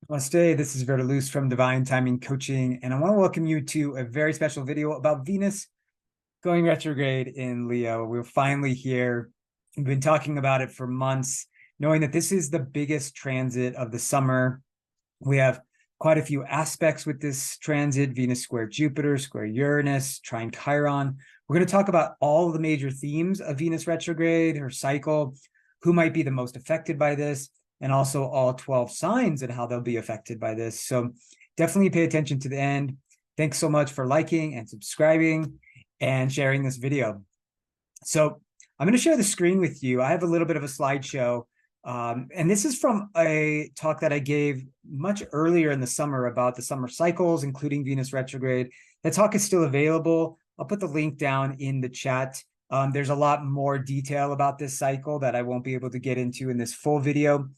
Namaste, this is VerDarLuz from Divine Timing Coaching, and I want to welcome you to a very special video about Venus going retrograde in Leo. We're finally here. We've been talking about it for months, knowing that this is the biggest transit of the summer. We have quite a few aspects with this transit: Venus square Jupiter, square Uranus, trine Chiron. We're going to talk about all the major themes of Venus retrograde, her cycle, who might be the most affected by this, and also all 12 signs and how they'll be affected by this. So definitely pay attention to the end. Thanks so much for liking and subscribing and sharing this video. So I'm going to share the screen with you. I have a little bit of a slideshow. And this is from a talk that I gave much earlier in the summer about the summer cycles, including Venus retrograde. That talk is still available. I'll put the link down in the chat. There's a lot more detail about this cycle that I won't be able to get into in this full video.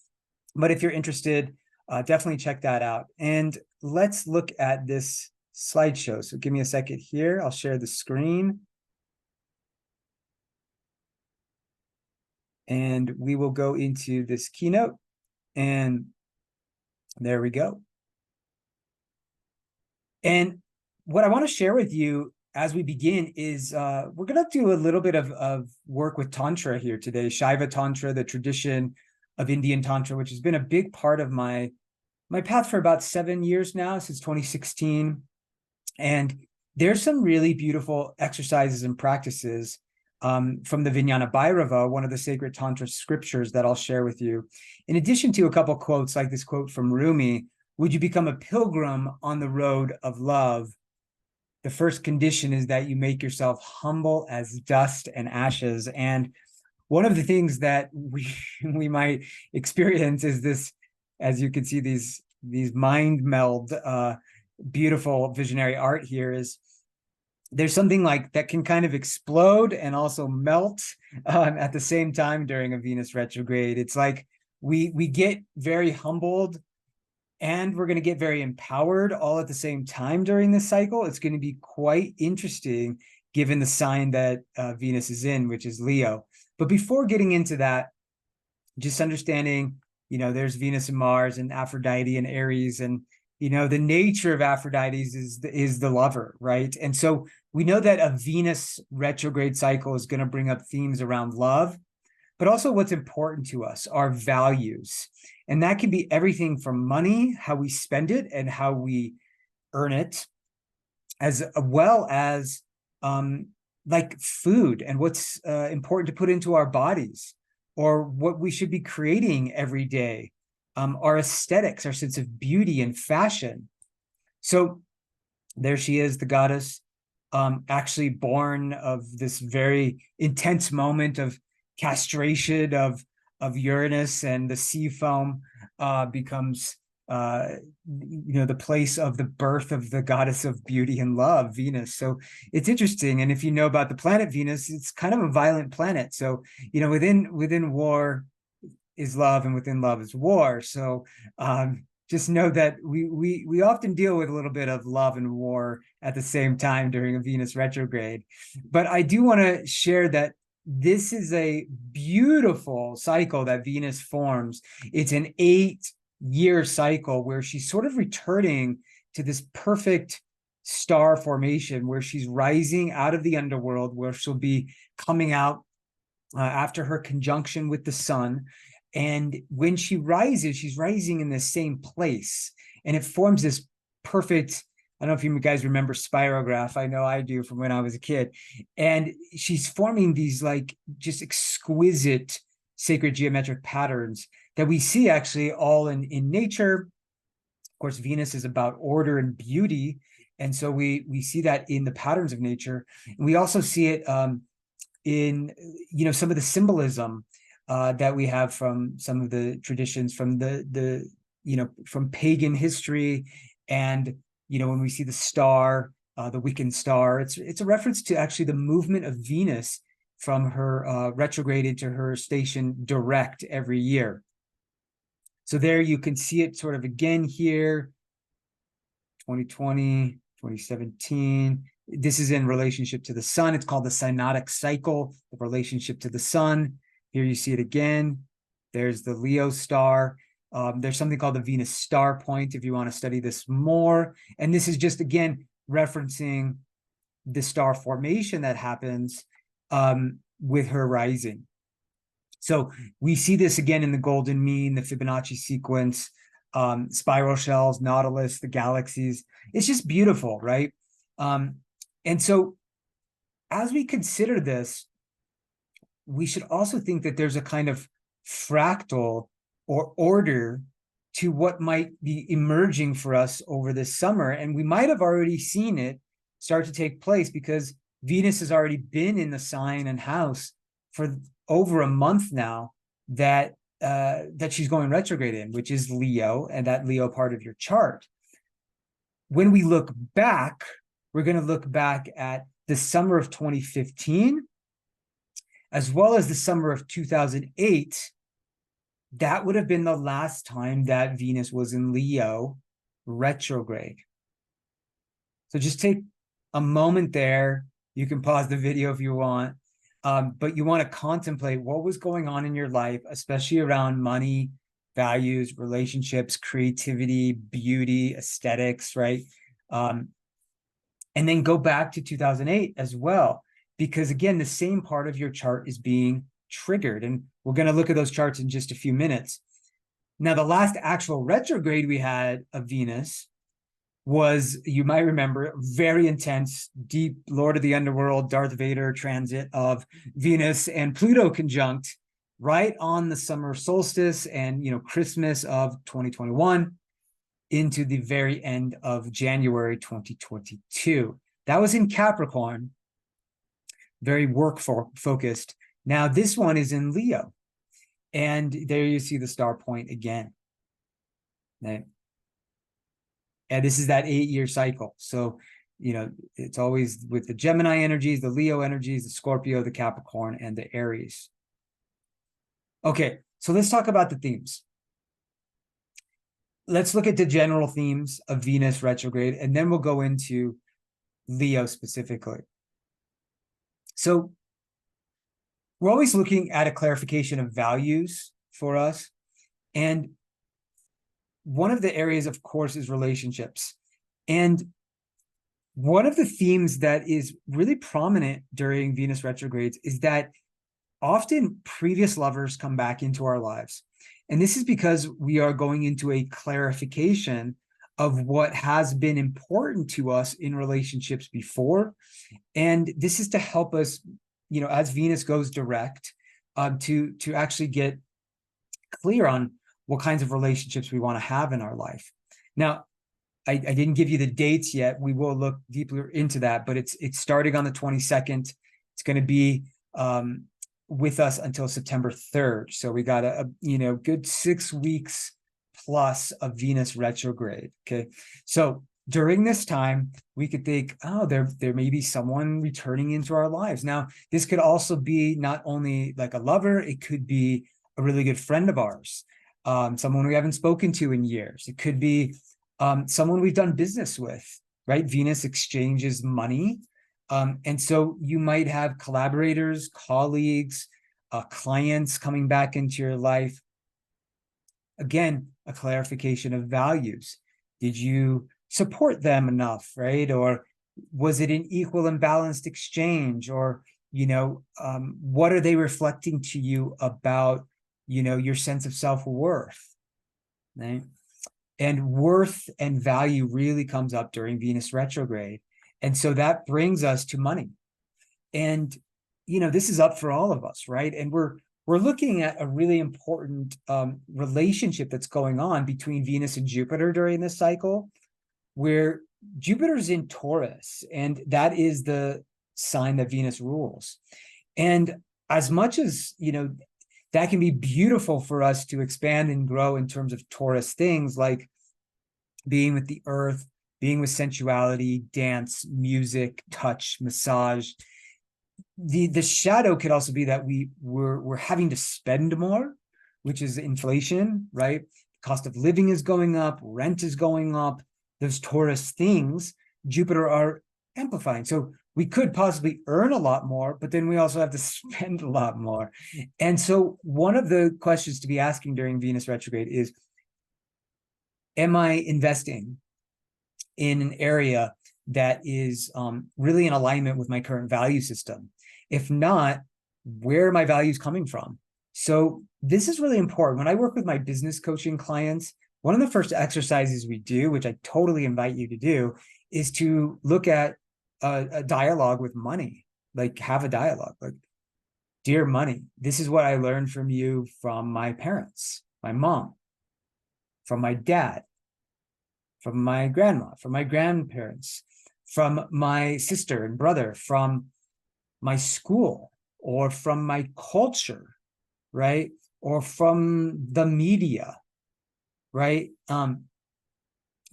But if you're interested, definitely check that out. And let's look at this slideshow. So give me a second here. I'll share the screen. And we will go into this keynote. And there we go. And what I want to share with you as we begin is we're going to do a little bit of work with Tantra here today. Shaiva Tantra, the tradition of Indian Tantra, which has been a big part of my path for about 7 years now, since 2016. And there's some really beautiful exercises and practices from the Vijnana Bhairava, one of the sacred Tantra scriptures that I'll share with you. In addition to a couple quotes like this quote from Rumi, "Would you become a pilgrim on the road of love? The first condition is that you make yourself humble as dust and ashes." And one of the things that we might experience is this, as you can see, these mind meld, beautiful visionary art here, is there's something like that can kind of explode and also melt at the same time during a Venus retrograde. It's like we get very humbled and we're going to get very empowered all at the same time during this cycle. It's going to be quite interesting given the sign that Venus is in, which is Leo. But before getting into that, just understanding, there's Venus and Mars and Aphrodite and Aries, and, the nature of Aphrodite is the lover, right? And so we know that a Venus retrograde cycle is going to bring up themes around love, but also what's important to us, our values. And that can be everything from money, how we spend it and how we earn it, as well as like food and what's important to put into our bodies, or what we should be creating every day, our aesthetics, our sense of beauty and fashion. So there she is, the goddess, actually born of this very intense moment of castration of Uranus, and the sea foam becomes the place of the birth of the goddess of beauty and love, Venus. So it's interesting. And if you know about the planet Venus, it's kind of a violent planet. So, within war is love, and within love is war. So just know that we often deal with a little bit of love and war at the same time during a Venus retrograde. But I do want to share that this is a beautiful cycle that Venus forms. It's an 8-year cycle where she's sort of returning to this perfect star formation, where she's rising out of the underworld, where she'll be coming out after her conjunction with the sun. And when she rises, she's rising in the same place, and it forms this perfect, I don't know if you guys remember spirograph. I know I do from when I was a kid. And she's forming these like just exquisite sacred geometric patterns that we see actually all in nature. Of course, Venus is about order and beauty. And so we see that in the patterns of nature. And we also see it in, some of the symbolism that we have from some of the traditions from from pagan history. And when we see the star, the Wiccan star, it's a reference to actually the movement of Venus from her retrograde into her station direct every year. So there you can see it sort of again here, 2020, 2017. This is in relationship to the sun. It's called the synodic cycle, the relationship to the sun. Here you see it again. There's the Leo star. There's something called the Venus star point if you want to study this more. And this is just, again, referencing the star formation that happens with her rising. So we see this again in the golden mean, the Fibonacci sequence, spiral shells, nautilus, the galaxies. It's just beautiful, right? And so as we consider this, we should also think that there's a kind of fractal or order to what might be emerging for us over this summer. And we might have already seen it start to take place because Venus has already been in the sign and house for over a month now that she's going retrograde in, which is Leo, and that Leo part of your chart. When we look back, we're going to look back at the summer of 2015, as well as the summer of 2008. That would have been the last time that Venus was in Leo retrograde. So just take a moment there. You can pause the video if you want, but you want to contemplate what was going on in your life, especially around money, values, relationships, creativity, beauty, aesthetics, right? And then go back to 2008 as well, because again, the same part of your chart is being triggered. And we're going to look at those charts in just a few minutes. Now, the last actual retrograde we had of Venus was, you might remember, very intense, deep Lord of the Underworld, Darth Vader transit of Venus and Pluto conjunct right on the summer solstice and, Christmas of 2021 into the very end of January 2022. That was in Capricorn, very work-focused. Now, this one is in Leo. And there you see the star point again. Right? And this is that 8-year cycle. So, it's always with the Gemini energies, the Leo energies, the Scorpio, the Capricorn, and the Aries. Okay, so let's talk about the themes. Let's look at the general themes of Venus retrograde, and then we'll go into Leo specifically. So we're always looking at a clarification of values for us. And one of the areas, of course, is relationships. And one of the themes that is really prominent during Venus retrogrades is that often previous lovers come back into our lives. And this is because we are going into a clarification of what has been important to us in relationships before. And this is to help us, as Venus goes direct, to actually get clear on what kinds of relationships we want to have in our life. Now, I didn't give you the dates yet. We will look deeper into that, but it's starting on the 22nd. It's going to be with us until September 3rd. So we got a good 6 weeks plus of Venus retrograde. Okay. So during this time, we could think, oh, there may be someone returning into our lives. Now, this could also be not only like a lover, it could be a really good friend of ours, someone we haven't spoken to in years. It could be someone we've done business with, right? Venus exchanges money. And so you might have collaborators, colleagues, clients coming back into your life. Again, a clarification of values. Did you support them enough, right? Or was it an equal and balanced exchange? Or, what are they reflecting to you about, your sense of self-worth, right? And worth and value really comes up during Venus retrograde. And so that brings us to money. And, this is up for all of us, right? And we're looking at a really important relationship that's going on between Venus and Jupiter during this cycle, where Jupiter's in Taurus, and that is the sign that Venus rules. And as much as, that can be beautiful for us to expand and grow in terms of Taurus things like being with the earth, being with sensuality, dance, music, touch, massage. The shadow could also be that we're having to spend more, which is inflation, right? Cost of living is going up, rent is going up. Those Taurus things, Jupiter are amplifying. So we could possibly earn a lot more, but then we also have to spend a lot more. And so one of the questions to be asking during Venus retrograde is, am I investing in an area that is really in alignment with my current value system? If not, where are my values coming from? So this is really important. When I work with my business coaching clients, one of the first exercises we do, which I totally invite you to do, is to look at a dialogue with money. Like, have a dialogue. Like, dear money, this is what I learned from you from my parents, my mom, from my dad, from my grandma, from my grandparents, from my sister and brother, from my school, or from my culture, right? Or from the media, right? From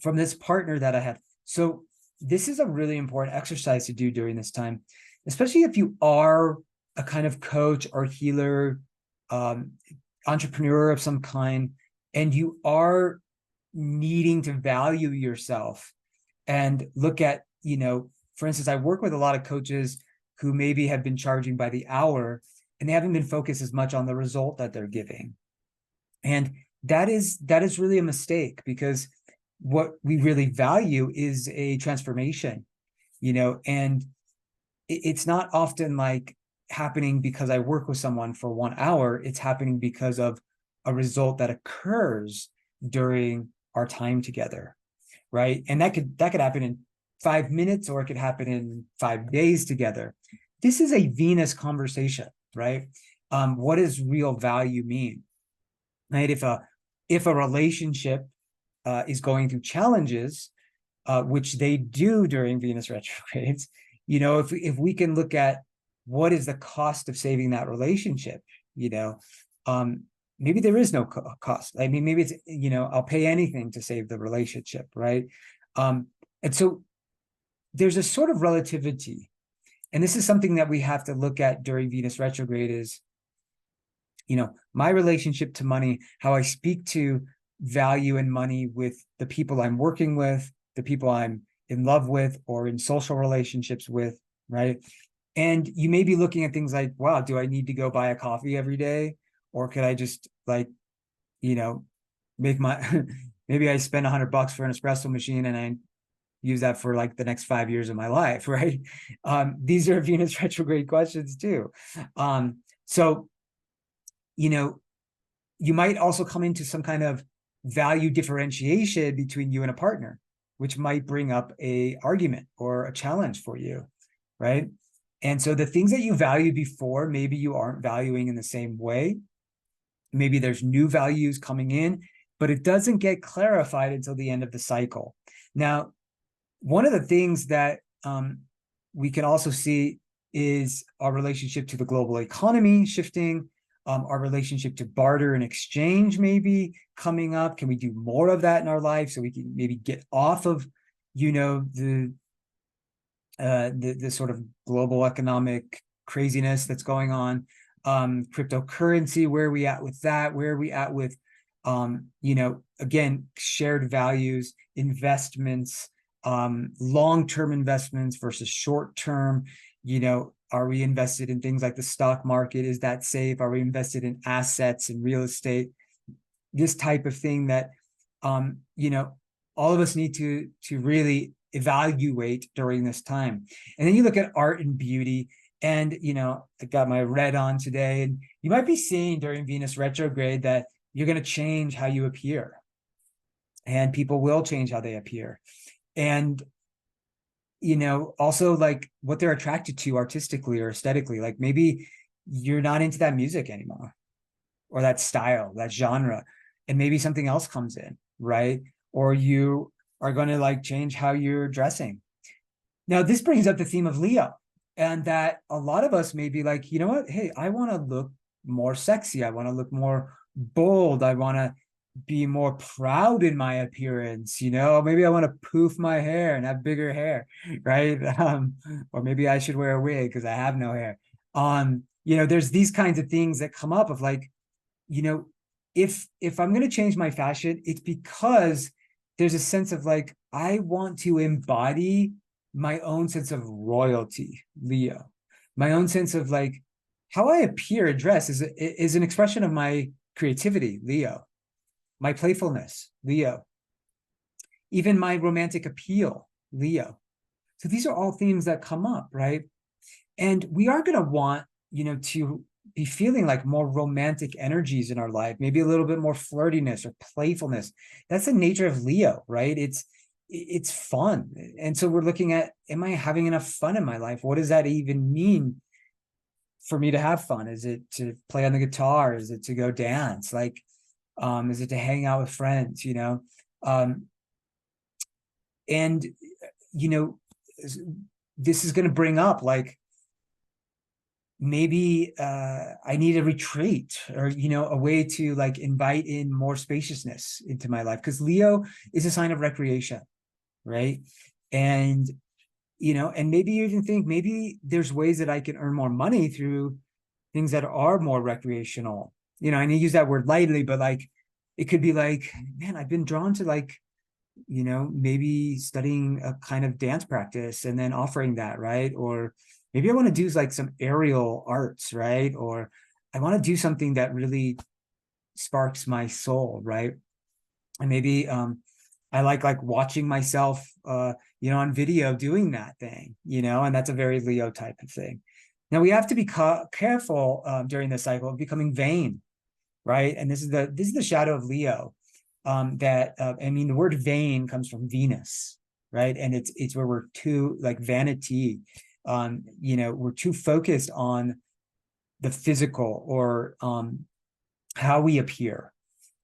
this partner that I had. So this is a really important exercise to do during this time, especially if you are a kind of coach or healer, entrepreneur of some kind, and you are needing to value yourself and look at, for instance, I work with a lot of coaches who maybe have been charging by the hour, and they haven't been focused as much on the result that they're giving. And that is really a mistake, because what we really value is a transformation, and it's not often like happening because I work with someone for 1 hour. It's happening because of a result that occurs during our time together, right? And that could happen in 5 minutes, or it could happen in 5 days together. This is a Venus conversation, right? What does real value mean, right? If a relationship is going through challenges, which they do during Venus retrogrades, if we can look at what is the cost of saving that relationship, maybe there is no cost. I mean, maybe it's, I'll pay anything to save the relationship, right? And so there's a sort of relativity. And this is something that we have to look at during Venus retrograde is, my relationship to money, how I speak to value and money with the people I'm working with, the people I'm in love with, or in social relationships with, right? And you may be looking at things like, wow, do I need to go buy a coffee every day? Or could I just make my, maybe I spend $100 for an espresso machine and I use that for like the next 5 years of my life, right? These are Venus retrograde questions too. So, you might also come into some kind of value differentiation between you and a partner, which might bring up a argument or a challenge for you, right? And so the things that you valued before, maybe you aren't valuing in the same way. Maybe there's new values coming in, but it doesn't get clarified until the end of the cycle. Now, one of the things that we can also see is our relationship to the global economy shifting, our relationship to barter and exchange maybe coming up. Can we do more of that in our life so we can maybe get off of, the sort of global economic craziness that's going on? Cryptocurrency, where are we at with that? Where are we at with, again, shared values, investments, long-term investments versus short-term? Are we invested in things like the stock market? Is that safe? Are we invested in assets and real estate? This type of thing that, all of us need to really evaluate during this time. And then you look at art and beauty, and, I got my red on today, and you might be seeing during Venus retrograde that you're going to change how you appear, and people will change how they appear. And, also like what they're attracted to artistically or aesthetically, like maybe you're not into that music anymore, or that style, that genre, and maybe something else comes in, right? Or you are going to change how you're dressing. Now, this brings up the theme of Leo, and that a lot of us may be like, you know what? Hey, I want to look more sexy. I want to look more bold. I want to be more proud in my appearance. Maybe I want to poof my hair and have bigger hair, right? Or maybe I should wear a wig because I have no hair. There's these kinds of things that come up of if I'm going to change my fashion, it's because there's a sense of I want to embody my own sense of royalty, Leo. My own sense of how I appear and dress is an expression of my creativity, Leo. My playfulness, Leo. even my romantic appeal, Leo. So these are all themes that come up, right? And we are going to want, to be feeling like more romantic energies in our life, maybe a little bit more flirtiness or playfulness. That's the nature of Leo, right? It's fun. And so we're looking at, am I having enough fun in my life? What does that even mean for me to have fun? Is it to play on the guitar? Is it to go dance? Like, is it to hang out with friends, and, this is going to bring up like, maybe I need a retreat, or a way to like invite in more spaciousness into my life, because Leo is a sign of recreation, right? And and maybe you even think maybe there's ways that I can earn more money through things that are more recreational. And I use that word lightly, but like it could be like, man, I've been drawn to like maybe studying a kind of dance practice and then offering that, right? Or maybe I want to do like some aerial arts, right? Or I want to do something that really sparks my soul, right? And maybe I like watching myself, on video doing that thing, and that's a very Leo type of thing. Now we have to be careful during this cycle of becoming vain, right? And this is the shadow of Leo. The word vain comes from Venus, right? And it's where we're too like vanity, we're too focused on the physical or how we appear.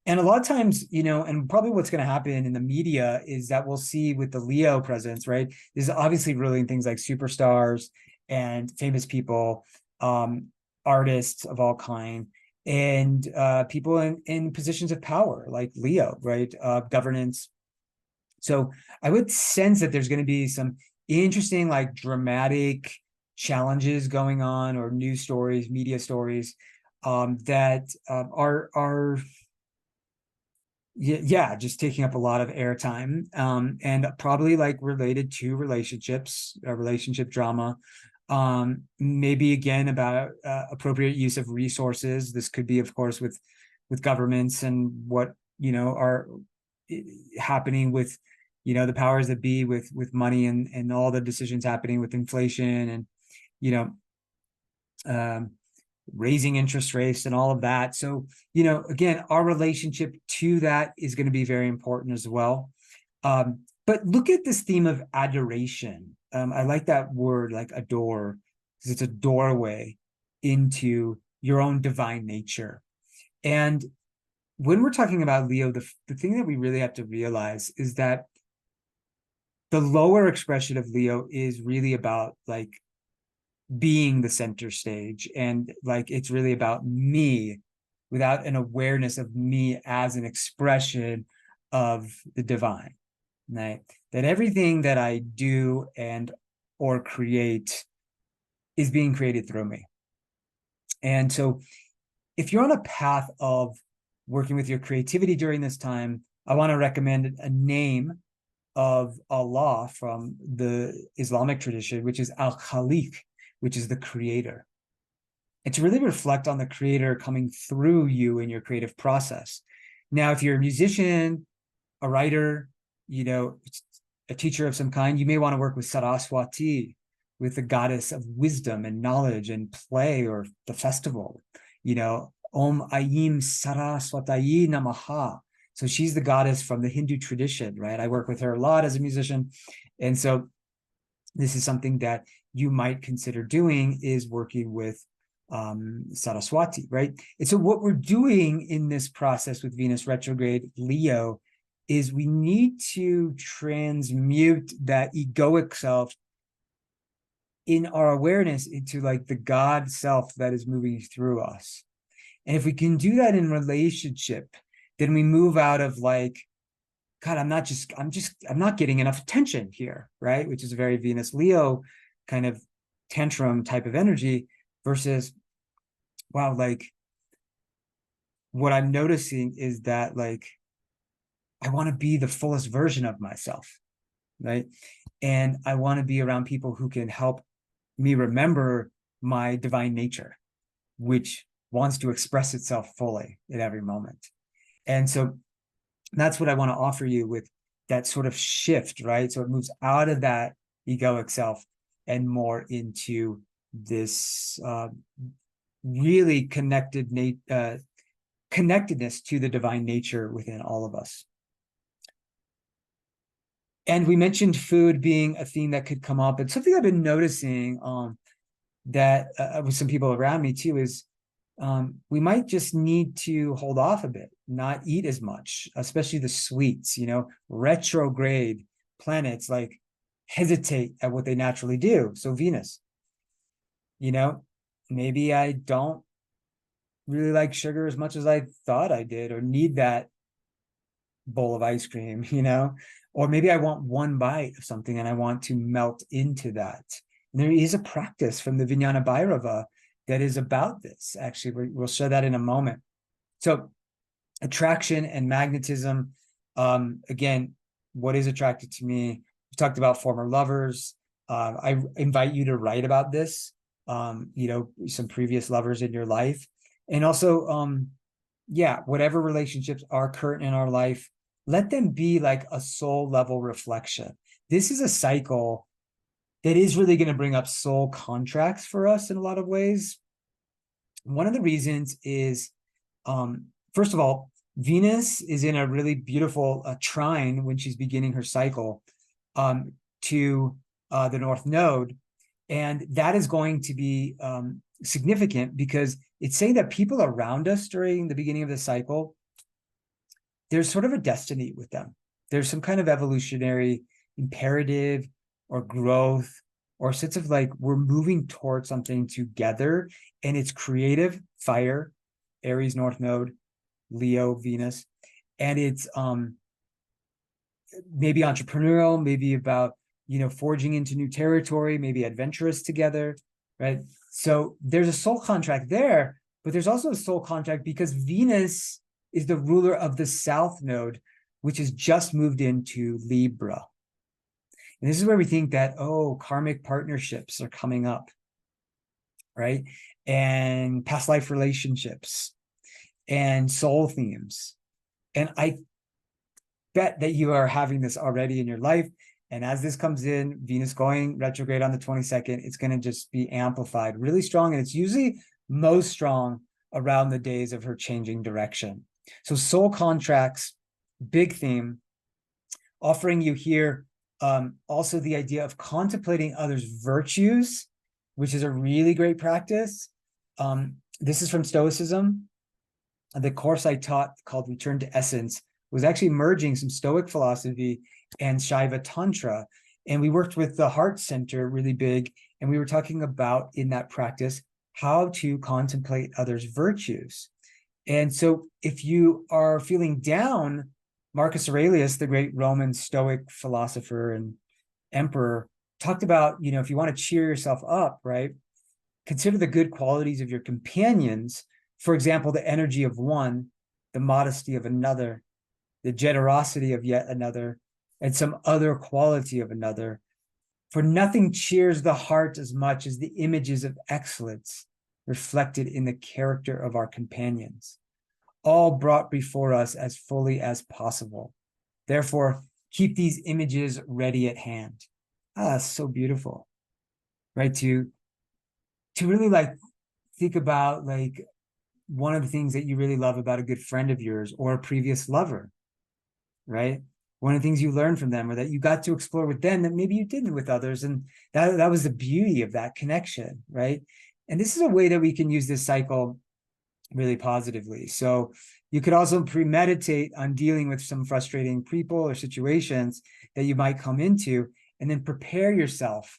And a lot of times, and probably what's going to happen in the media is that we'll see with the Leo presence, right? This is obviously really things like superstars and famous people, artists of all kind, and people in positions of power like Leo, right? Governance. So I would sense that there's going to be some interesting, like dramatic challenges going on, or news stories, media stories, that are just taking up a lot of airtime, and probably like related to relationships, relationship drama. Maybe again about appropriate use of resources. This could be, of course, with governments and what are happening with the powers that be with money, and all the decisions happening with inflation, and raising interest rates and all of that. So again, our relationship to that is going to be very important as well. But look at this theme of adoration. I like that word, like adore, because it's a doorway into your own divine nature. And when we're talking about Leo, the thing that we really have to realize is that the lower expression of Leo is really about like being the center stage, and like it's really about me without an awareness of me as an expression of the divine, right? That everything that I do and or create is being created through me. And so if you're on a path of working with your creativity during this time, I want to recommend a name of Allah from the Islamic tradition, which is Al-Khaliq, which is the creator. And to really reflect on the creator coming through you in your creative process. Now, if you're a musician, a writer, a teacher of some kind, you may want to work with Saraswati, with the goddess of wisdom and knowledge and play, or the festival, Om Ayim Saraswatayi Namaha. So she's the goddess from the Hindu tradition, right? I work with her a lot as a musician. And so this is something that you might consider doing, is working with Saraswati, right? And so what we're doing in this process with Venus retrograde Leo is we need to transmute that egoic self in our awareness into like the God self that is moving through us. And if we can do that in relationship, then we move out of like, God, I'm not getting enough attention here, right? Which is a very Venus Leo kind of tantrum type of energy, versus, wow, like what I'm noticing is that like, I want to be the fullest version of myself, right? And I want to be around people who can help me remember my divine nature, which wants to express itself fully at every moment. And so that's what I want to offer you with that sort of shift, right? So it moves out of that egoic self and more into this really connectedness to the divine nature within all of us. And we mentioned food being a theme that could come up. And something I've been noticing that with some people around me too is we might just need to hold off a bit, not eat as much, especially the sweets. Retrograde planets like hesitate at what they naturally do. So Venus, maybe I don't really like sugar as much as I thought I did, or need that bowl of ice cream, or maybe I want one bite of something and I want to melt into that. And there is a practice from the Vijnana Bhairava that is about this. Actually, we'll show that in a moment. So attraction and magnetism, again, what is attracted to me? We talked about former lovers. I invite you to write about this, some previous lovers in your life. And also, whatever relationships are current in our life, let them be like a soul level reflection. This is a cycle that is really going to bring up soul contracts for us in a lot of ways. One of the reasons is, first of all, Venus is in a really beautiful trine when she's beginning her cycle to the North Node. And that is going to be significant because it's saying that people around us during the beginning of the cycle, there's sort of a destiny with them. There's some kind of evolutionary imperative or growth or sense of like we're moving towards something together, and it's creative, fire, Aries North Node, Leo, Venus, and it's maybe entrepreneurial, maybe about forging into new territory, maybe adventurous together, right? So there's a soul contract there, but there's also a soul contract because Venus is the ruler of the South Node, which has just moved into Libra. And this is where we think that, karmic partnerships are coming up, right? And past life relationships and soul themes. And I bet that you are having this already in your life. And as this comes in, Venus going retrograde on the 22nd, it's going to just be amplified really strong. And it's usually most strong around the days of her changing direction. So soul contracts, big theme, offering you here also the idea of contemplating others' virtues, which is a really great practice. This is from Stoicism. The course I taught called Return to Essence was actually merging some Stoic philosophy and Shaiva Tantra. And we worked with the Heart Center really big. And we were talking about in that practice, how to contemplate others' virtues. And so if you are feeling down, Marcus Aurelius, the great Roman Stoic philosopher and emperor, talked about, if you want to cheer yourself up, right? Consider the good qualities of your companions. For example, the energy of one, the modesty of another, the generosity of yet another, and some other quality of another. For nothing cheers the heart as much as the images of excellence reflected in the character of our companions, all brought before us as fully as possible. Therefore, keep these images ready at hand. So beautiful, right? To really think about one of the things that you really love about a good friend of yours or a previous lover, right? One of the things you learned from them or that you got to explore with them that maybe you didn't with others. And that was the beauty of that connection, right? And this is a way that we can use this cycle really positively. So you could also premeditate on dealing with some frustrating people or situations that you might come into, and then prepare yourself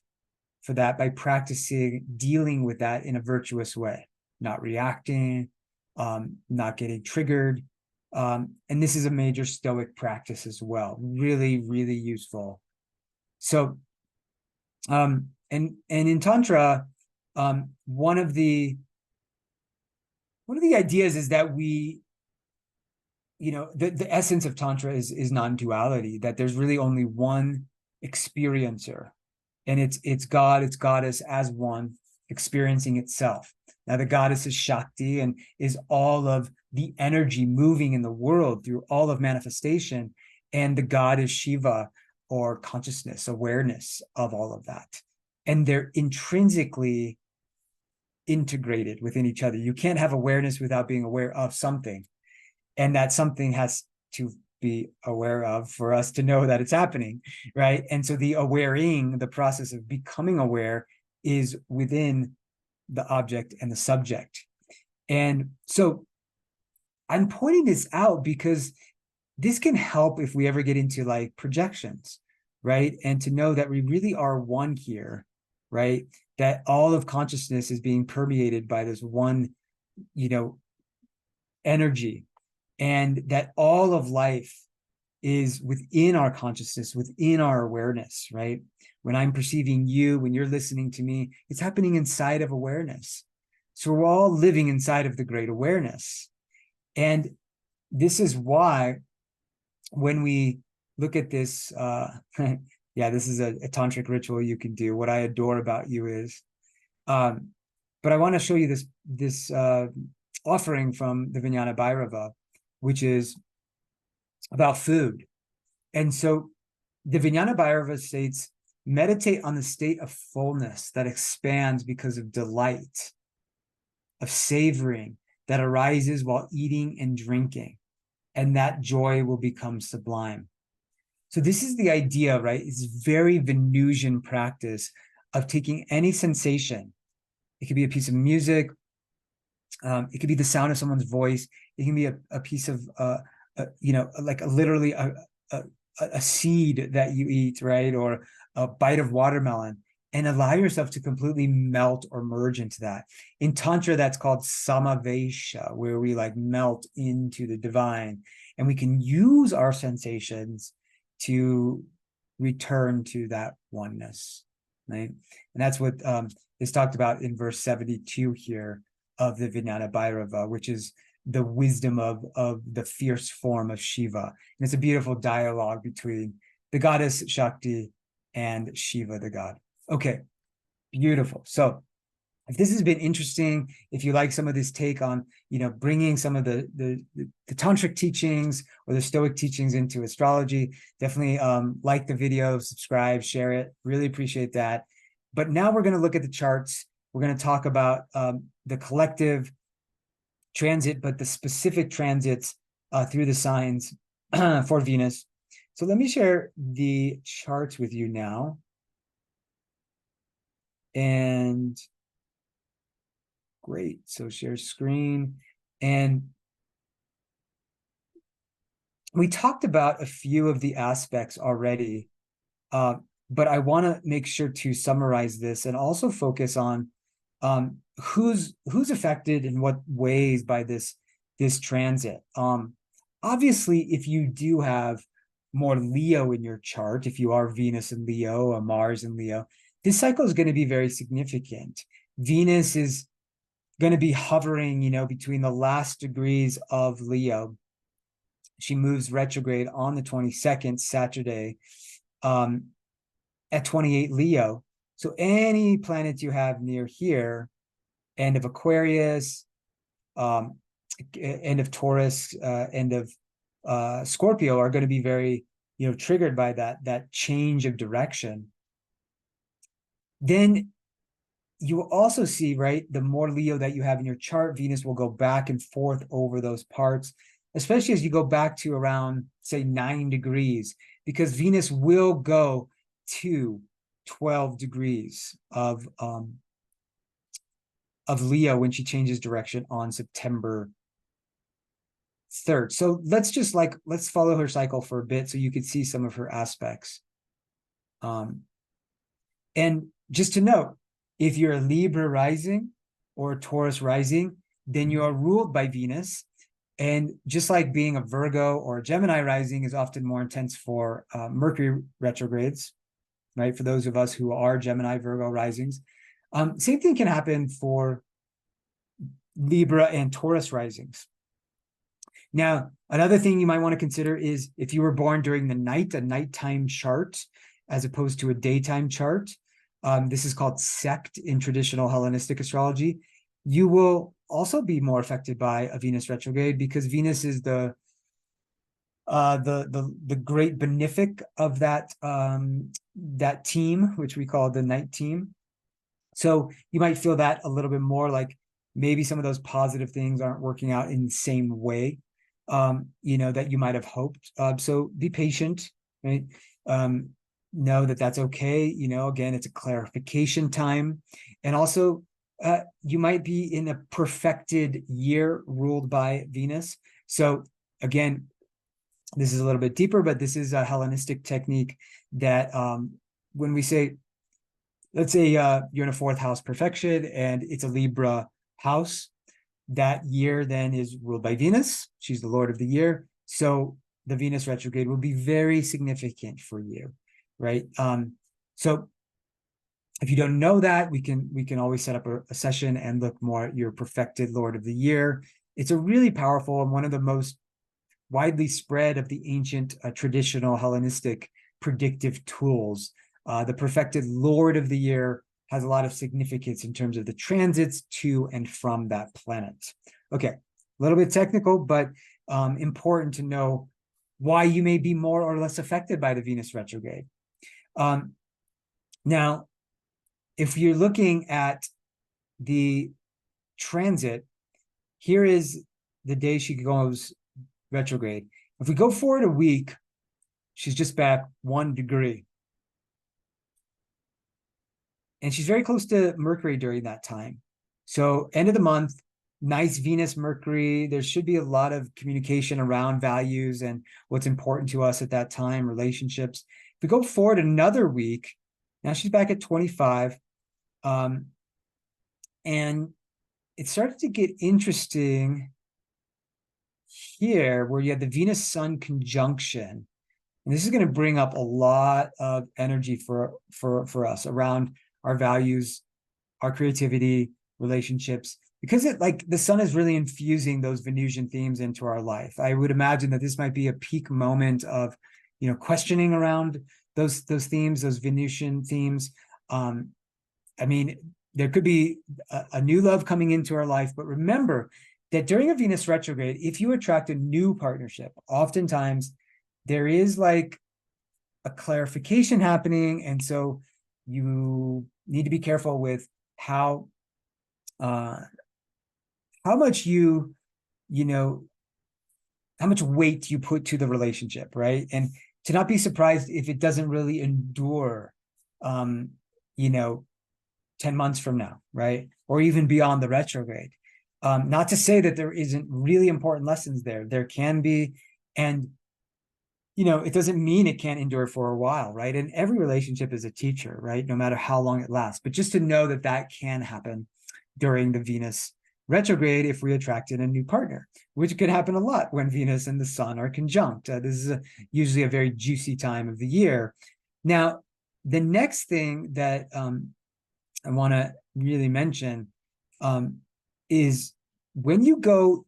for that by practicing dealing with that in a virtuous way, not reacting, not getting triggered. And this is a major Stoic practice as well. Really, really useful. So, and in Tantra, one of the ideas is that we, the essence of Tantra is non-duality, that there's really only one experiencer, and it's God, it's Goddess as one experiencing itself. Now, the Goddess is Shakti and is all of the energy moving in the world through all of manifestation. and the god is Shiva, or consciousness, awareness of all of that. And they're intrinsically integrated within each other. You can't have awareness without being aware of something. And that something has to be aware of for us to know that it's happening, right? And so the awareing, the process of becoming aware, is within the object and the subject. And so I'm pointing this out because this can help if we ever get into like projections, right? And to know that we really are one here, right? That all of consciousness is being permeated by this one, energy, and that all of life is within our consciousness, within our awareness, right? When I'm perceiving you, when you're listening to me, it's happening inside of awareness. So we're all living inside of the great awareness. And this is why when we look at this, yeah, this is a tantric ritual you can do. What I adore about you is, but I want to show you this offering from the Vijnana Bhairava, which is about food. And so the Vijnana Bhairava states, meditate on the state of fullness that expands because of delight, of savoring that arises while eating and drinking, and that joy will become sublime. So this is the idea, right? It's very Venusian practice of taking any sensation. It could be a piece of music. It could be the sound of someone's voice. It can be a piece of, like literally a seed that you eat, right? Or a bite of watermelon, and allow yourself to completely melt or merge into that. In Tantra, that's called samavesha, where we like melt into the divine, and we can use our sensations to return to that oneness, right? And that's what is talked about in verse 72 here of the Vijnana Bhairava, which is the wisdom of the fierce form of Shiva. And it's a beautiful dialogue between the goddess Shakti and Shiva, the god. Okay, beautiful. So if this has been interesting, if you like some of this take on, bringing some of the tantric teachings or the Stoic teachings into astrology, definitely like the video, subscribe, share it. Really appreciate that. But now we're going to look at the charts. We're going to talk about the collective transit, but the specific transits through the signs for Venus. So let me share the charts with you now. And great. So share screen. And we talked about a few of the aspects already, but I want to make sure to summarize this and also focus on who's affected in what ways by this transit. Obviously, if you do have more Leo in your chart, if you are Venus in Leo or Mars in Leo, this cycle is going to be very significant. Venus is going to be hovering, between the last degrees of Leo. She moves retrograde on the 22nd, Saturday, at 28 Leo. So any planets you have near here, end of Aquarius, end of Taurus, end of Scorpio, are going to be very, triggered by that change of direction. Then you will also see, right, the more Leo that you have in your chart, Venus will go back and forth over those parts, especially as you go back to around, say, 9 degrees, because Venus will go to 12 degrees of Leo when she changes direction on September 3rd. So let's follow her cycle for a bit so you can see some of her aspects. And just to note, if you're a Libra rising or a Taurus rising, then you are ruled by Venus. And just like being a Virgo or a Gemini rising is often more intense for Mercury retrogrades, right? For those of us who are Gemini, Virgo risings. Same thing can happen for Libra and Taurus risings. Now, another thing you might want to consider is if you were born during the night, a nighttime chart, as opposed to a daytime chart. This is called sect in traditional Hellenistic astrology. You will also be more affected by a Venus retrograde because Venus is the the great benefic of that team, which we call the night team. So you might feel that a little bit more, like maybe some of those positive things aren't working out in the same way, that you might have hoped. So be patient, right? Know that that's okay. Again, it's a clarification time. And also, you might be in a perfected year ruled by Venus. So again, this is a little bit deeper, but this is a Hellenistic technique that when we say, let's say you're in a fourth house perfection and it's a Libra house, that year then is ruled by Venus. She's the Lord of the year. So the Venus retrograde will be very significant for you, right? So if you don't know that, we can always set up a session and look more at your perfected Lord of the year. It's a really powerful and one of the most widely spread of the ancient traditional Hellenistic predictive tools. The perfected Lord of the year has a lot of significance in terms of the transits to and from that planet. Okay, a little bit technical, but important to know why you may be more or less affected by the Venus retrograde. Now, if you're looking at the transit, here is the day she goes retrograde. If we go forward a week, she's just back 1 degree. And she's very close to Mercury during that time. So end of the month, nice Venus, Mercury. There should be a lot of communication around values and what's important to us at that time, relationships. If we go forward another week, now she's back at 25. And it started to get interesting here where you have the Venus-Sun conjunction. And this is going to bring up a lot of energy for us around our values, our creativity, relationships, because the sun is really infusing those Venusian themes into our life. I would imagine that this might be a peak moment of, questioning around those themes, those Venusian themes. I mean, there could be a new love coming into our life, but remember that during a Venus retrograde, if you attract a new partnership, oftentimes there is like a clarification happening. And so you need to be careful with how much how much weight you put to the relationship, right? And to not be surprised if it doesn't really endure, 10 months from now, right? Or even beyond the retrograde. Not to say that there isn't really important lessons there. There can be, and it doesn't mean it can't endure for a while, right? And every relationship is a teacher, right? No matter how long it lasts. But just to know that that can happen during the Venus retrograde if we attracted a new partner, which could happen a lot when Venus and the Sun are conjunct. This is usually a very juicy time of the year. Now, the next thing that I want to really mention is when you go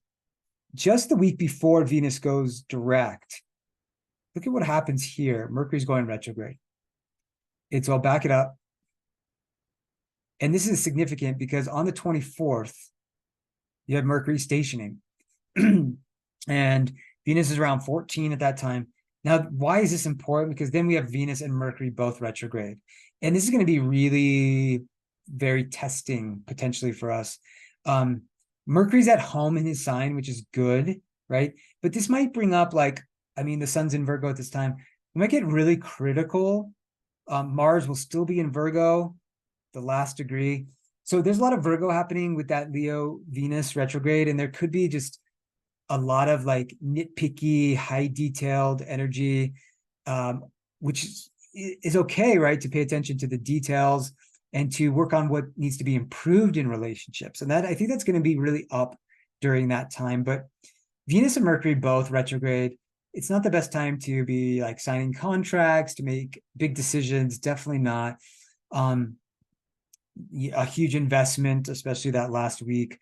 just the week before Venus goes direct, look at what happens here. Mercury's going retrograde. I'll back it up. And this is significant because on the 24th, you have Mercury stationing. And Venus is around 14 at that time. Now, why is this important? Because then we have Venus and Mercury both retrograde. And this is going to be really very testing potentially for us. Mercury's at home in his sign, which is good, right? But this might bring up the sun's in Virgo at this time. We might get really critical. Mars will still be in Virgo, the last degree. So there's a lot of Virgo happening with that Leo Venus retrograde. And there could be just a lot of nitpicky, high detailed energy, which is okay, right? To pay attention to the details and to work on what needs to be improved in relationships. And I think that's going to be really up during that time. But Venus and Mercury both retrograde. It's not the best time to be signing contracts, to make big decisions. Definitely not. A huge investment, especially that last week.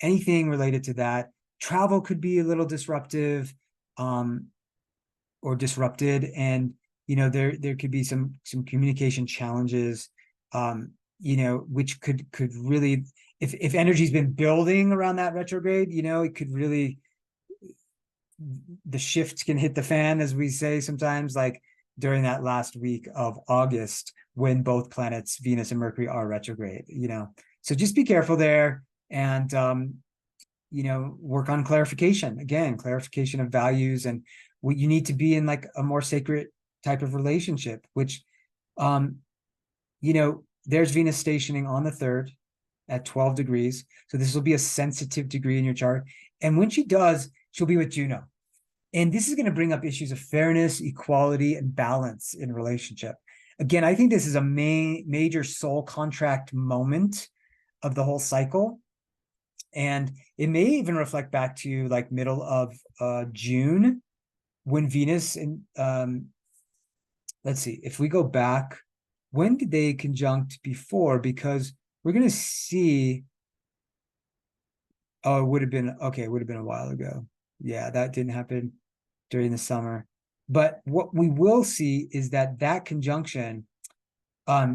Anything related to that. Travel could be a little disruptive or disrupted. And, there could be some communication challenges, which could really, if energy's been building around that retrograde, it could really the shift can hit the fan, as we say sometimes, like during that last week of August, when both planets, Venus and Mercury, are retrograde, So just be careful there, and work on clarification. Again, clarification of values and what you need to be in, like a more sacred type of relationship, which, there's Venus stationing on the 3rd at 12 degrees. So this will be a sensitive degree in your chart. And when she does, she'll be with Juno. And this is going to bring up issues of fairness, equality, and balance in a relationship. Again, I think this is a major soul contract moment of the whole cycle. And it may even reflect back to like middle of June, when Venus and let's see, if we go back, when did they conjunct before? Because we're going to see, it would have been a while ago. Yeah, that didn't happen during the summer. But what we will see is that conjunction, we're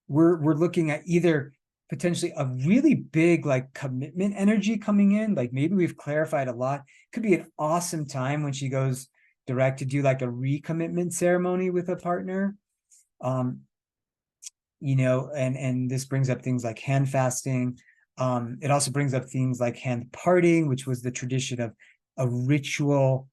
looking at either potentially a really big like commitment energy coming in, like maybe we've clarified a lot. Could be an awesome time when she goes direct to do like a recommitment ceremony with a partner. And this brings up things like hand fasting. It also brings up things like hand parting, which was the tradition of a ritual,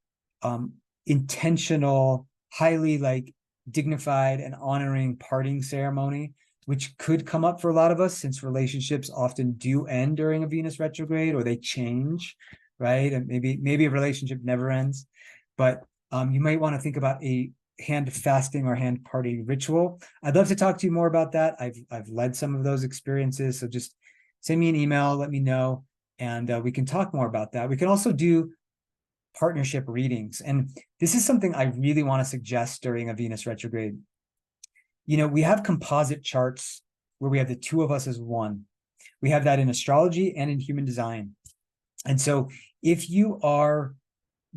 intentional, highly like dignified and honoring parting ceremony, which could come up for a lot of us, since relationships often do end during a Venus retrograde, or they change, right? And maybe a relationship never ends, but you might want to think about a hand fasting or hand party ritual. I'd love to talk to you more about that. I've led some of those experiences, so just send me an email, let me know, and we can talk more about that. We can also do partnership readings, and this is something I really want to suggest during a Venus retrograde. We have composite charts where we have the two of us as one. We have that in astrology and in human design. And so if you are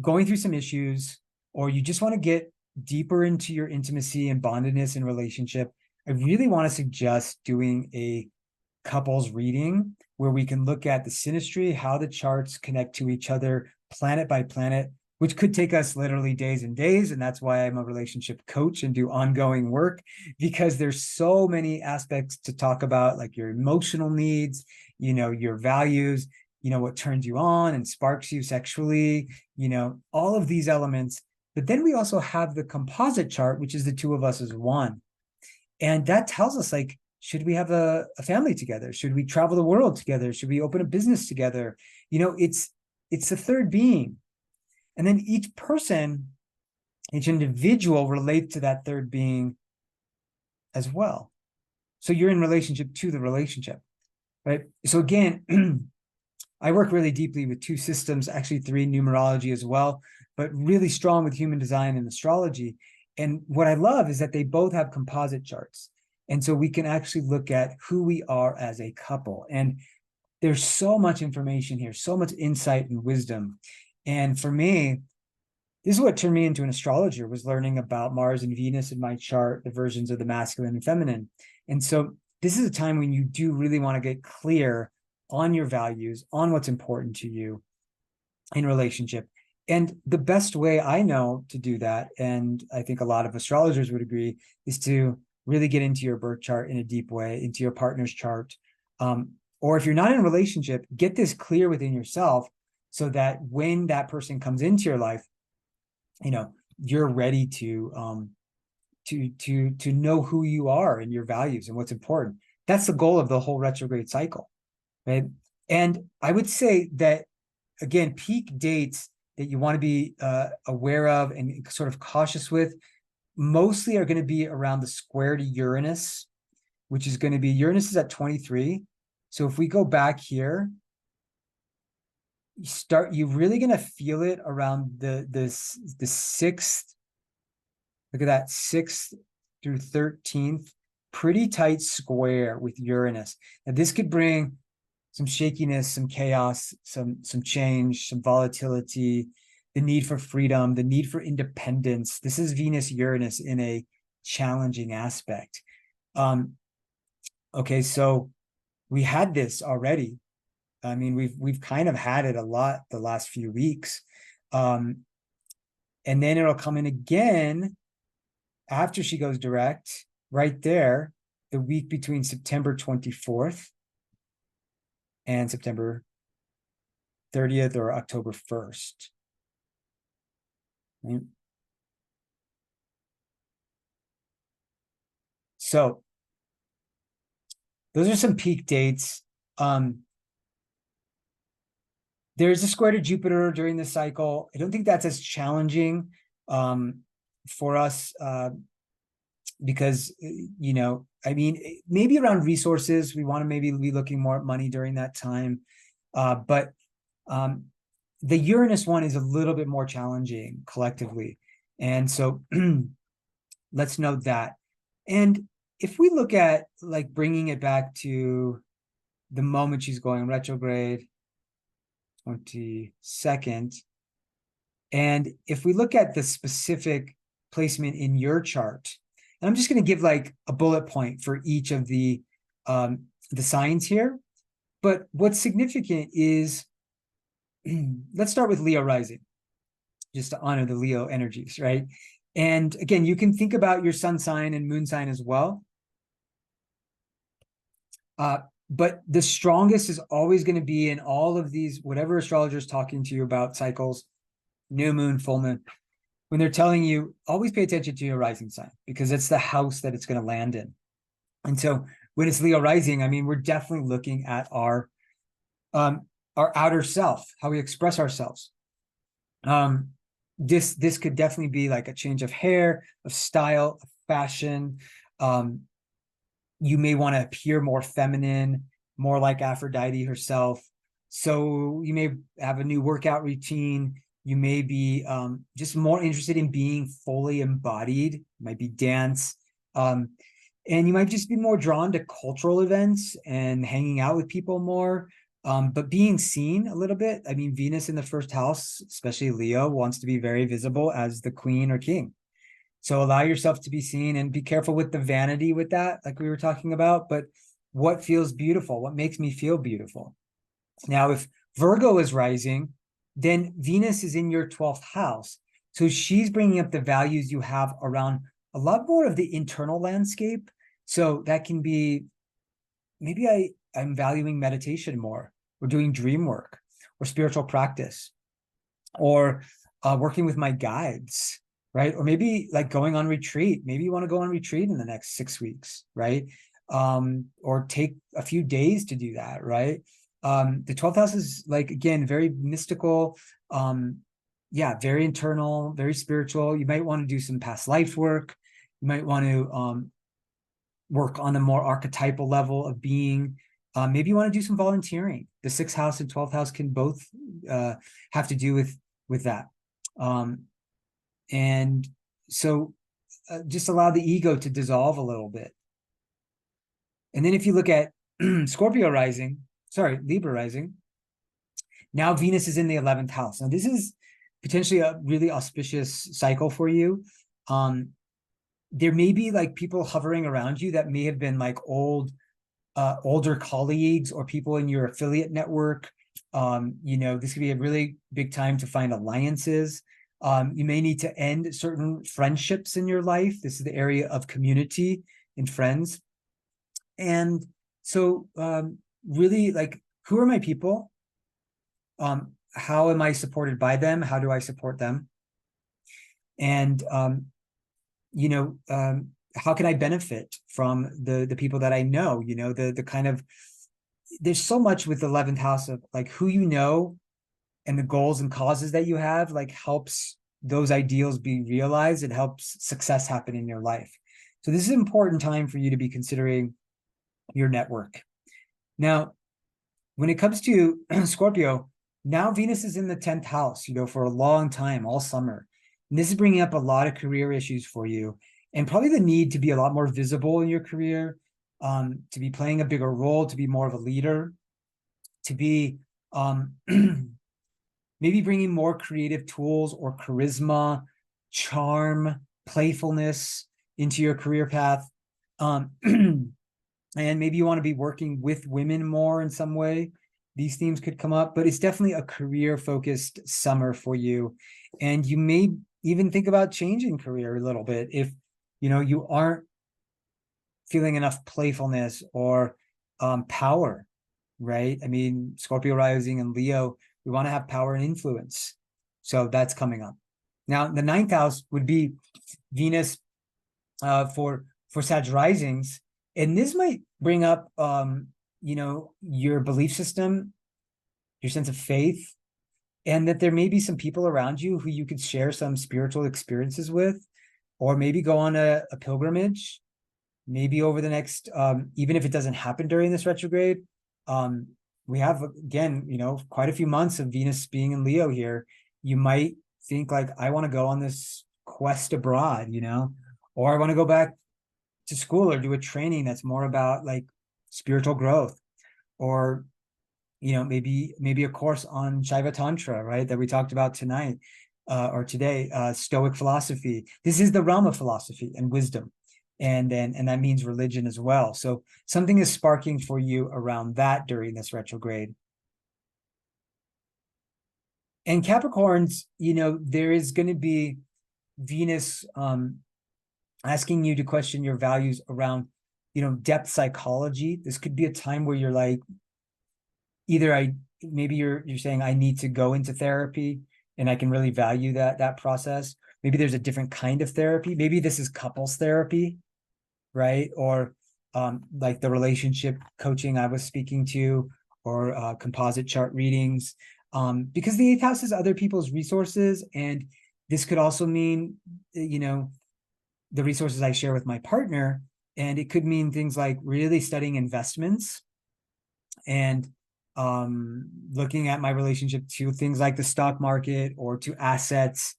going through some issues, or you just want to get deeper into your intimacy and bondedness in relationship, I really want to suggest doing a couples reading where we can look at the synastry, how the charts connect to each other, planet by planet, which could take us literally days and days. And that's why I'm a relationship coach and do ongoing work, because there's so many aspects to talk about, like your emotional needs, your values, what turns you on and sparks you sexually, all of these elements. But then we also have the composite chart, which is the two of us as one. And that tells us, like, should we have a family together? Should we travel the world together? Should we open a business together? It's the third being. And then each person, each individual relates to that third being as well. So you're in relationship to the relationship, right? So again, I work really deeply with 2 systems, actually 3, numerology as well, but really strong with human design and astrology. And what I love is that they both have composite charts. And so we can actually look at who we are as a couple. And there's so much information here, so much insight and wisdom. And for me, this is what turned me into an astrologer, was learning about Mars and Venus in my chart, the versions of the masculine and feminine. And so this is a time when you do really want to get clear on your values, on what's important to you in relationship. And the best way I know to do that, and I think a lot of astrologers would agree, is to really get into your birth chart in a deep way, into your partner's chart. Or if you're not in a relationship, get this clear within yourself, so that when that person comes into your life, you're ready to know who you are and your values and what's important. That's the goal of the whole retrograde cycle, right? And I would say that, again, peak dates that you want to be aware of and sort of cautious with mostly are going to be around the square to Uranus, which is going to be, Uranus is at 23. So if we go back here, you're really going to feel it around the 6th. Look at that, 6th through 13th, pretty tight square with Uranus. Now this could bring some shakiness, some chaos, some change, some volatility, the need for freedom, the need for independence. This is Venus Uranus in a challenging aspect. Okay, so we had this already I mean, we've kind of had it a lot the last few weeks. And then it'll come in again after she goes direct, right there, the week between September 24th and September 30th or October 1st. Right? So those are some peak dates. There's a square to Jupiter during the cycle. I don't think that's as challenging for us because, you know, I mean, maybe around resources, we want to maybe be looking more at money during that time. But the Uranus one is a little bit more challenging collectively. And so let's note that. And if we look at like bringing it back to the moment she's going retrograde, 22nd, and if we look at the specific placement in your chart, and I'm just going to give like a bullet point for each of the signs here. But what's significant is, let's start with Leo rising, just to honor the Leo energies, right? And again, you can think about your sun sign and moon sign as well. But the strongest is always going to be in all of these, whatever astrologer is talking to you about cycles, new moon, full moon, when they're telling you, always pay attention to your rising sign, because it's the house that it's going to land in. And so when it's Leo rising, I mean, we're definitely looking at our outer self, how we express ourselves. This could definitely be like a change of hair, of style, of fashion. You may want to appear more feminine, more like Aphrodite herself. So you may have a new workout routine. You may be just more interested in being fully embodied. It might be dance. And you might just be more drawn to cultural events and hanging out with people more. But being seen a little bit. I mean, Venus in the first house, especially Leo, wants to be very visible as the queen or king. So allow yourself to be seen, and be careful with the vanity with that, like we were talking about. But what feels beautiful? What makes me feel beautiful? Now, if Virgo is rising, then Venus is in your 12th house. So she's bringing up the values you have around a lot more of the internal landscape. So that can be, maybe I'm valuing meditation more, or doing dream work, or spiritual practice, or working with my guides, right? Or maybe like going on retreat. Maybe you want to go on retreat in the next 6 weeks, right? Or take a few days to do that, right? The 12th house is, like, again, very mystical, very internal, very spiritual. You might want to do some past life work. You might want to work on a more archetypal level of being. Maybe you want to do some volunteering. The 6th house and 12th house can both have to do with that. And so just allow the ego to dissolve a little bit. And then if you look at Libra rising, now Venus is in the 11th house. Now this is potentially a really auspicious cycle for you. There may be like people hovering around you that may have been like older colleagues or people in your affiliate network. This could be a really big time to find alliances. You may need to end certain friendships in your life. This is the area of community and friends. And so really, like, who are my people? How am I supported by them? How do I support them? And, how can I benefit from the people that I know? The kind of, there's so much with the 11th house of like who you know, and the goals and causes that you have, like, helps those ideals be realized. It helps success happen in your life. So this is an important time for you to be considering your network. Now, when it comes to Scorpio, now Venus is in the 10th house, for a long time, all summer. And this is bringing up a lot of career issues for you, and probably the need to be a lot more visible in your career, to be playing a bigger role, to be more of a leader, to be maybe bringing more creative tools or charisma, charm, playfulness into your career path. And maybe you want to be working with women more in some way. these themes could come up, but it's definitely a career focused summer for you. And you may even think about changing career a little bit if, you aren't feeling enough playfulness or power, right? I mean, Scorpio rising and Leo, we want to have power and influence. So that's coming up. Now, the ninth house would be Venus for Sag risings. And this might bring up, your belief system, your sense of faith, and that there may be some people around you who you could share some spiritual experiences with, or maybe go on a pilgrimage, maybe over the next, even if it doesn't happen during this retrograde, we have, again, quite a few months of Venus being in Leo here. You might think like, I want to go on this quest abroad, or I want to go back to school or do a training that's more about like spiritual growth, or maybe a course on Shaiva Tantra, right, that we talked about tonight or today, Stoic philosophy. This is the realm of philosophy and wisdom, and that means religion as well. So something is sparking for you around that during this retrograde. And Capricorns, there is going to be Venus asking you to question your values around, depth psychology. This could be a time where you're like, either maybe you're saying, I need to go into therapy and I can really value that process. Maybe there's a different kind of therapy. Maybe this is couples therapy, right? Or like the relationship coaching I was speaking to, or composite chart readings, because the eighth house is other people's resources. And this could also mean, the resources I share with my partner. And it could mean things like really studying investments and looking at my relationship to things like the stock market, or to assets,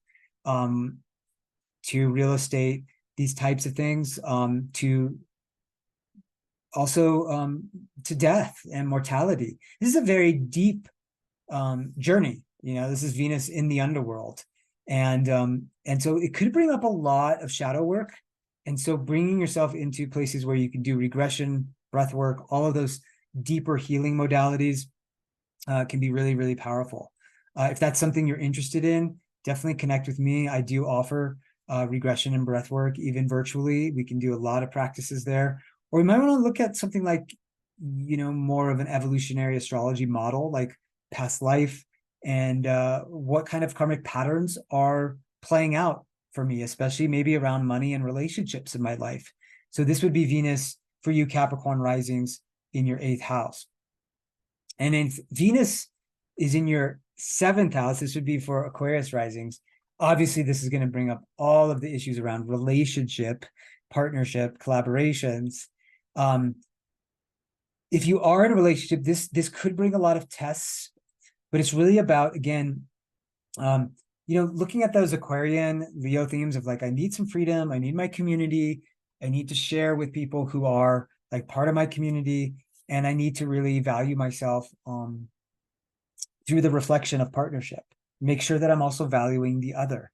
to real estate, these types of things, to also to death and mortality. This is a very deep journey. This is Venus in the underworld. And so it could bring up a lot of shadow work. And so bringing yourself into places where you can do regression, breath work, all of those deeper healing modalities can be really, really powerful. If that's something you're interested in, definitely connect with me. I do offer regression and breath work, even virtually. We can do a lot of practices there. Or we might want to look at something like, more of an evolutionary astrology model, like past life, and what kind of karmic patterns are playing out for me, especially maybe around money and relationships in my life. So this would be Venus for you Capricorn risings in your 8th house. And if Venus is in your 7th house, this would be for Aquarius risings. Obviously, this is going to bring up all of the issues around relationship, partnership, collaborations. If you are in a relationship, this could bring a lot of tests, but it's really about, again, looking at those Aquarian Leo themes of like, I need some freedom, I need my community, I need to share with people who are like part of my community, and I need to really value myself through the reflection of partnership. Make sure that I'm also valuing the other.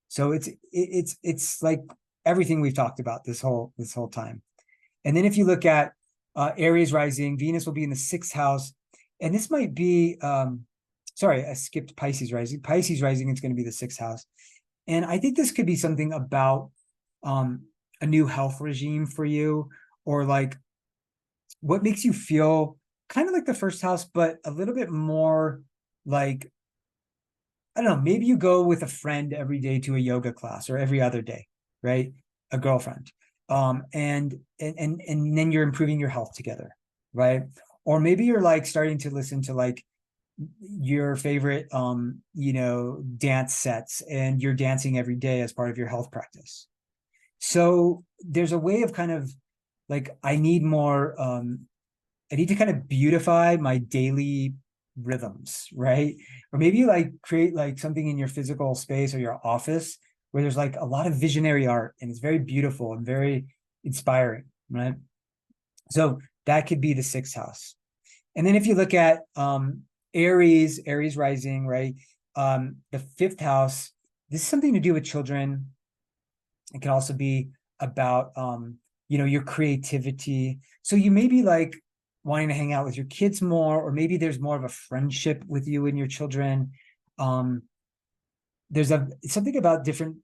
So it's like everything we've talked about this whole time. And then if you look at Aries rising, Venus will be in the 6th house, and this might be sorry, I skipped Pisces rising. Pisces rising is going to be the 6th house, and I think this could be something about a new health regime for you, or like what makes you feel kind of like the 1st house, but a little bit more like, I don't know, maybe you go with a friend every day to a yoga class, or every other day, right? A girlfriend. And then you're improving your health together, right? Or maybe you're like starting to listen to like your favorite dance sets, and you're dancing every day as part of your health practice. So there's a way of kind of like, I need to kind of beautify my daily rhythms, right? Or maybe you like create like something in your physical space or your office where there's like a lot of visionary art, and it's very beautiful and very inspiring, right? So that could be the 6th house. And then if you look at Aries rising, right? The 5th house, this is something to do with children. It can also be about your creativity. So you may be like wanting to hang out with your kids more, or maybe there's more of a friendship with you and your children. There's something about different,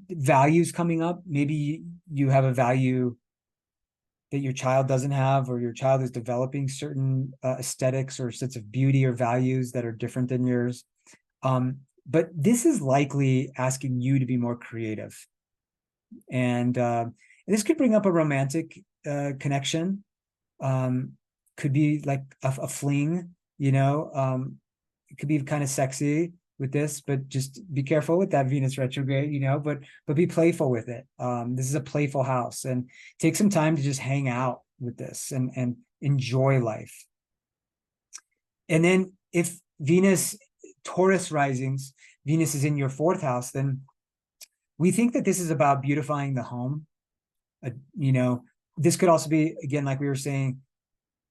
values coming up. Maybe you have a value that your child doesn't have, or your child is developing certain aesthetics or sense of beauty or values that are different than yours. But this is likely asking you to be more creative. And this could bring up a romantic connection. Could be like a fling, it could be kind of sexy with this, but just be careful with that Venus retrograde, but be playful with it. This is a playful house, and take some time to just hang out with this and enjoy life. And then if Taurus risings, Venus is in your 4th house, then we think that this is about beautifying the home. This could also be, again, like we were saying,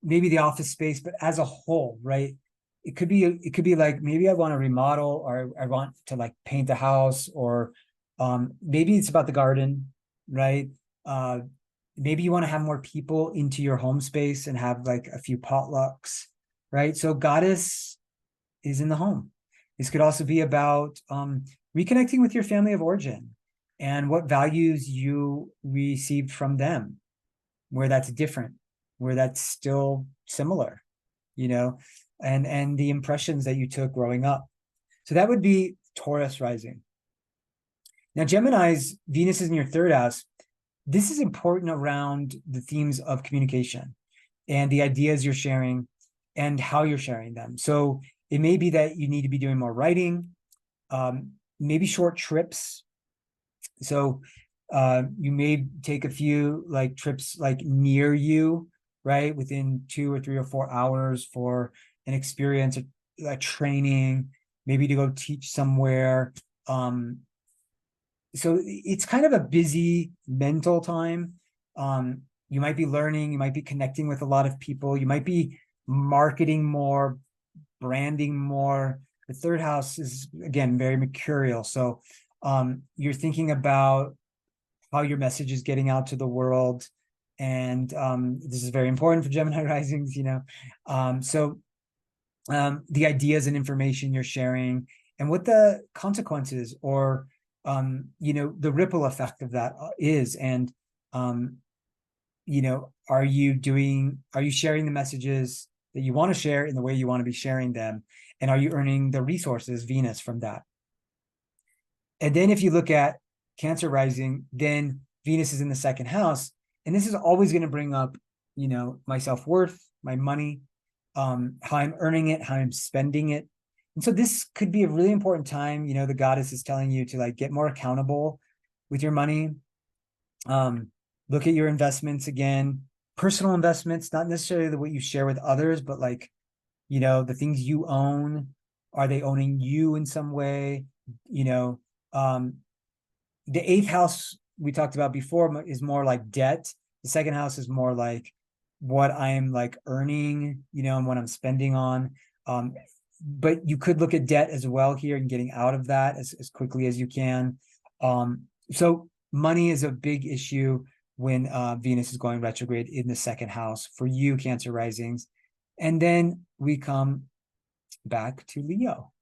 maybe the office space, but as a whole, right? It could be like, maybe I want to remodel, or I want to like paint the house, or maybe it's about the garden, right? Maybe you want to have more people into your home space and have like a few potlucks, right? So goddess is in the home. This could also be about reconnecting with your family of origin and what values you received from them, where that's different, where that's still similar, and the impressions that you took growing up. So that would be Taurus rising. Now, Gemini's, Venus is in your 3rd house. This is important around the themes of communication and the ideas you're sharing and how you're sharing them. So it may be that you need to be doing more writing, maybe short trips. So you may take a few like trips like near you, right, within 2 or 3 or 4 hours for an experience, a training, maybe to go teach somewhere. So it's kind of a busy mental time. You might be learning, you might be connecting with a lot of people, you might be marketing more, branding more. The 3rd house is, again, very mercurial. So you're thinking about how your message is getting out to the world. And this is very important for Gemini risings, So the ideas and information you're sharing, and what the consequences or, the ripple effect of that is. And, are you sharing the messages that you want to share in the way you want to be sharing them? And are you earning the resources, Venus, from that? And then if you look at Cancer rising, then Venus is in the 2nd house. And this is always going to bring up, my self-worth, my money, how I'm earning it, how I'm spending it. And so this could be a really important time. The goddess is telling you to like get more accountable with your money. Look at your investments again, personal investments, not necessarily what you share with others, but like, the things you own, are they owning you in some way? The 8th house we talked about before is more like debt. The 2nd house is more like what I'm like earning, and what I'm spending on. But you could look at debt as well here and getting out of that as quickly as you can. So money is a big issue when Venus is going retrograde in the 2nd house for you, Cancer risings. And then we come back to Leo,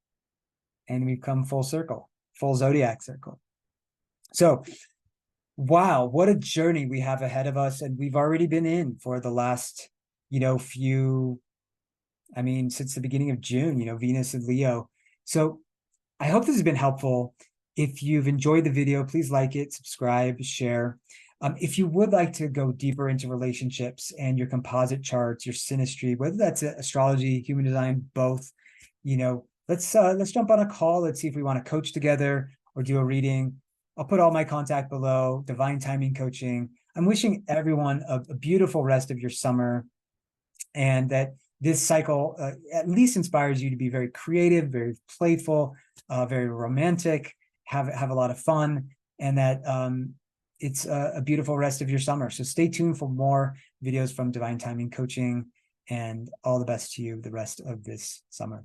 and we come full circle, full zodiac circle. So, wow, what a journey we have ahead of us. And we've already been in for the last, since the beginning of June, Venus and Leo. So I hope this has been helpful. If you've enjoyed the video, please like it, subscribe, share. If you would like to go deeper into relationships and your composite charts, your synastry, whether that's astrology, human design, both, let's jump on a call. Let's see if we want to coach together or do a reading. I'll put all my contact below, Divine Timing Coaching. I'm wishing everyone a beautiful rest of your summer, and that this cycle at least inspires you to be very creative, very playful, very romantic, have a lot of fun, and that it's a beautiful rest of your summer. So stay tuned for more videos from Divine Timing Coaching, and all the best to you the rest of this summer.